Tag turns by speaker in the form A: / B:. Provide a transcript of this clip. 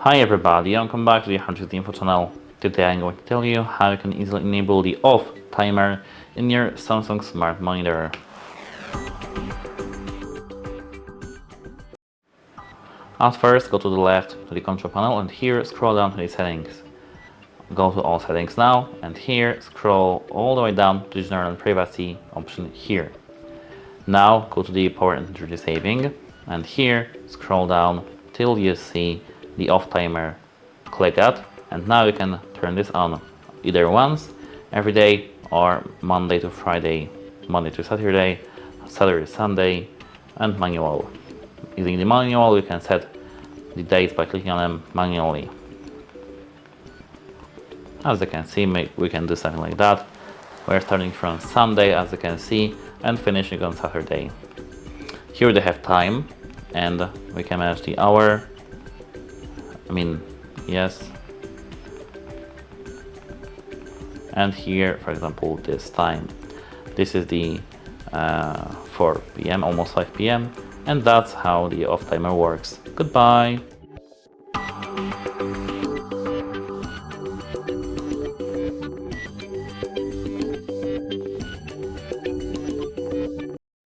A: Hi everybody, welcome back to the 100 Info channel. Today I'm going to tell you how you can easily enable the off timer in your Samsung Smart Monitor. At first, go to the left to the control panel and here scroll down to the settings. Go to all settings now and here scroll all the way down to the general and privacy option here. Now go to the power and energy saving and here scroll down till you see the off timer. Click that and now you can turn this on either once every day or Monday to Friday, Monday to Saturday, Saturday to Sunday, and manual. Using the manual you can set the dates by clicking on them manually. As you can see, we can do something like that. We're starting from Sunday, as you can see, and finishing on Saturday. Here they have time and we can manage the hour. Yes. And here, for example, this time. This is the 4 p.m., almost 5 p.m. And that's how the off timer works. Goodbye.